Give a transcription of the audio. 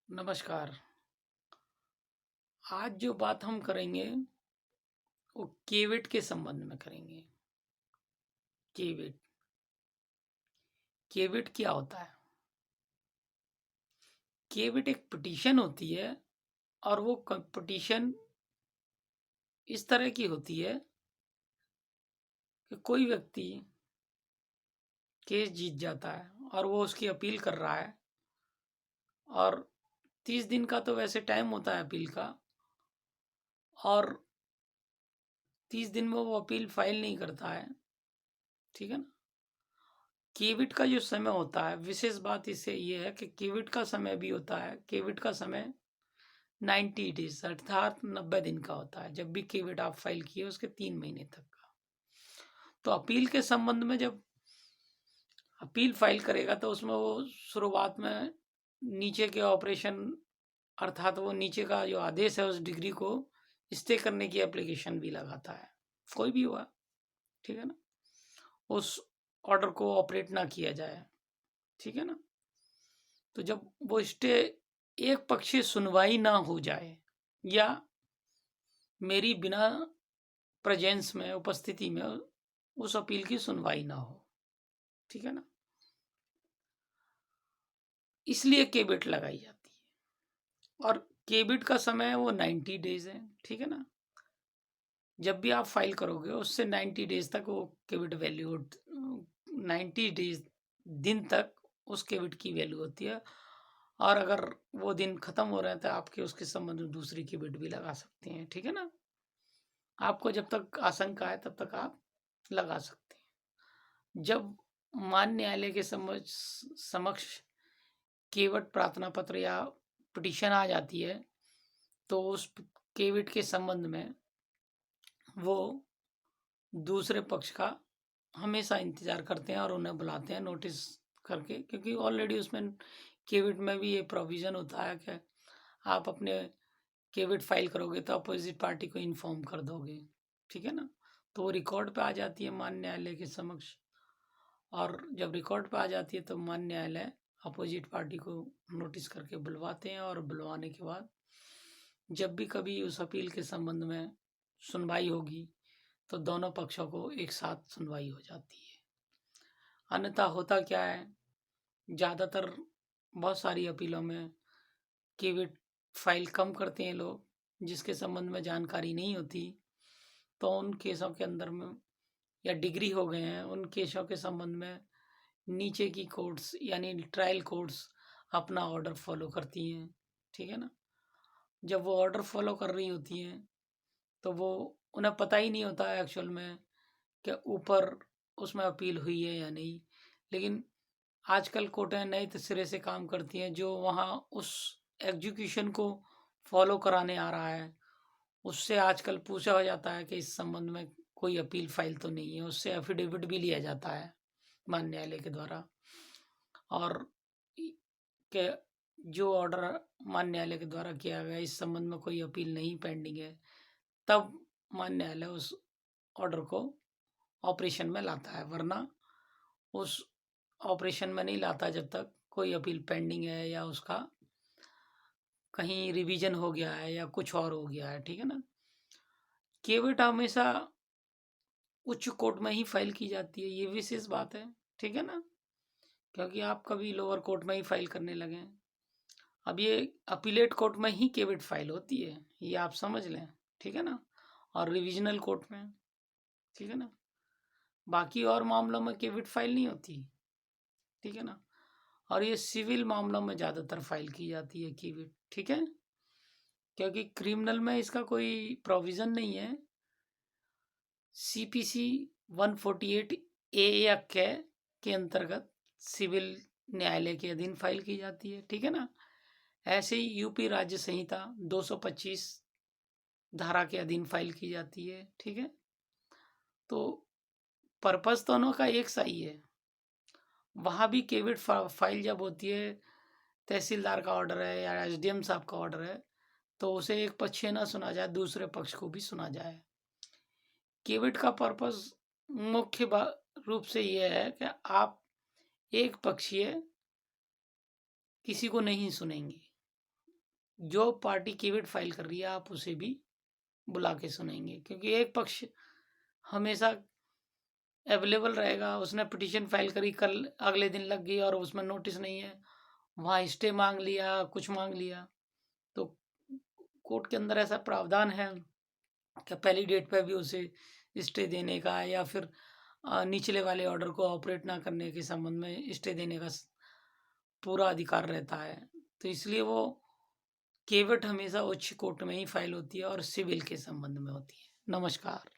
नमस्कार। आज जो बात हम करेंगे वो केविट के संबंध में करेंगे। केविट केविट क्या होता है? केविट एक पिटीशन होती है और वो पिटीशन इस तरह की होती है कि कोई व्यक्ति केस जीत जाता है और वो उसकी अपील कर रहा है, और 30 दिन का तो वैसे टाइम होता है अपील का, और 30 दिन में वो अपील फाइल नहीं करता है। ठीक है ना? केविट का जो समय होता है, विशेष बात इससे ये है कि केविट का समय भी होता है। केविट का समय 90 डेज अर्थात 90 दिन का होता है। जब भी केविट आप फाइल किए उसके 3 महीने तक का। तो अपील के संबंध में जब अपील फाइल करेगा तो उसमें वो शुरुआत में नीचे के ऑपरेशन अर्थात वो नीचे का जो आदेश है उस डिग्री को स्टे करने की एप्लीकेशन भी लगाता है, कोई भी हुआ। ठीक है ना? उस ऑर्डर को ऑपरेट ना किया जाए। ठीक है ना? तो जब वो स्टे एक पक्षीय सुनवाई ना हो जाए या मेरी बिना प्रेजेंस में उपस्थिति में उस अपील की सुनवाई ना हो, ठीक है ना, इसलिए केबिट लगाई जाती है। और केबिट का समय वो 90 डेज है। ठीक है ना? जब भी आप फाइल करोगे उससे 90 डेज तक वो केबिट वैल्यू 90 डेज दिन तक उस केबिट की वैल्यू होती है। और अगर वो दिन खत्म हो रहे हैं तो आपके उसके संबंध में दूसरी केबिट भी लगा सकते हैं। ठीक है ना? आपको जब तक आशंका है तब तक आप लगा सकते हैं। जब मान्य न्यायालय के समक्ष केवट प्रार्थना पत्र या पिटीशन आ जाती है तो उस केविट के संबंध में वो दूसरे पक्ष का हमेशा इंतजार करते हैं और उन्हें बुलाते हैं नोटिस करके, क्योंकि ऑलरेडी उसमें केविट में भी ये प्रोविज़न होता है कि आप अपने केविट फाइल करोगे तो अपोजिट पार्टी को इन्फॉर्म कर दोगे। ठीक है ना? तो वो रिकॉर्ड पे आ जाती है मान्य न्यायालय के समक्ष, और जब रिकॉर्ड पे आ जाती है तो मान्य न्यायालय अपोजिट पार्टी को नोटिस करके बुलवाते हैं, और बुलवाने के बाद जब भी कभी उस अपील के संबंध में सुनवाई होगी तो दोनों पक्षों को एक साथ सुनवाई हो जाती है। अन्यथा होता क्या है, ज़्यादातर बहुत सारी अपीलों में केविट फाइल कम करते हैं लोग जिसके संबंध में जानकारी नहीं होती, तो उन केसों के अंदर में या डिग्री हो गए हैं उन केसों के संबंध में नीचे की कोर्ट्स यानी ट्रायल कोर्ट्स अपना ऑर्डर फॉलो करती हैं। ठीक है ना? जब वो ऑर्डर फॉलो कर रही होती हैं तो वो उन्हें पता ही नहीं होता है एक्चुअल में कि ऊपर उसमें अपील हुई है या नहीं। लेकिन आजकल कोर्टें नए सिरे से काम करती हैं, जो वहाँ उस एग्जीक्यूशन को फॉलो कराने आ रहा है उससे आजकल पूछा हो जाता है कि इस संबंध में कोई अपील फाइल तो नहीं है, उससे एफिडेविट भी लिया जाता है मान्य न्यायालय के द्वारा, और के जो ऑर्डर मान्य न्यायालय के द्वारा किया गया इस संबंध में कोई अपील नहीं पेंडिंग है, तब मान्य न्यायालय उस ऑर्डर को ऑपरेशन में लाता है, वरना उस ऑपरेशन में नहीं लाता जब तक कोई अपील पेंडिंग है या उसका कहीं रिवीजन हो गया है या कुछ और हो गया है। ठीक है ना? केवट हमेशा उच्च कोर्ट में ही फाइल की जाती है, ये विशेष बात है। ठीक है ना? क्योंकि आप कभी लोअर कोर्ट में ही फाइल करने लगे, अब ये अपीलेट कोर्ट में ही केविट फाइल होती है, ये आप समझ लें। ठीक है ना? और रिविजनल कोर्ट में। ठीक है ना? बाकी और मामलों में केविट फाइल नहीं होती। ठीक है ना? और ये सिविल मामलों में ज़्यादातर फाइल की जाती है केविट। ठीक है? क्योंकि क्रिमिनल में इसका कोई प्रोविज़न नहीं है। सीपीसी 148 ए एक्ट के अंतर्गत सिविल न्यायालय के अधीन फाइल की जाती है। ठीक है ना? ऐसे ही यूपी राज्य संहिता 225 धारा के अधीन फाइल की जाती है। ठीक है? तो पर्पस दोनों का एक सा ही है। वहाँ भी केविट फाइल जब होती है, तहसीलदार का ऑर्डर है या एसडीएम साहब का ऑर्डर है, तो उसे एक पक्ष ना सुना जाए, दूसरे पक्ष को भी सुना जाए। केविट का पर्पस मुख्य रूप से यह है कि आप एक पक्षीय किसी को नहीं सुनेंगे। जो पार्टी केविट फाइल कर रही है आप उसे भी बुला के सुनेंगे, क्योंकि एक पक्ष हमेशा अवेलेबल रहेगा। उसने पिटीशन फाइल करी, कल अगले दिन लग गई और उसमें नोटिस नहीं है, वहाँ स्टे मांग लिया, कुछ मांग लिया, तो कोर्ट के अंदर ऐसा प्रावधान है कि पहली डेट पे भी उसे स्टे देने का या फिर निचले वाले ऑर्डर को ऑपरेट ना करने के संबंध में स्टे देने का पूरा अधिकार रहता है। तो इसलिए वो केवट हमेशा उच्च कोर्ट में ही फाइल होती है और सिविल के संबंध में होती है। नमस्कार।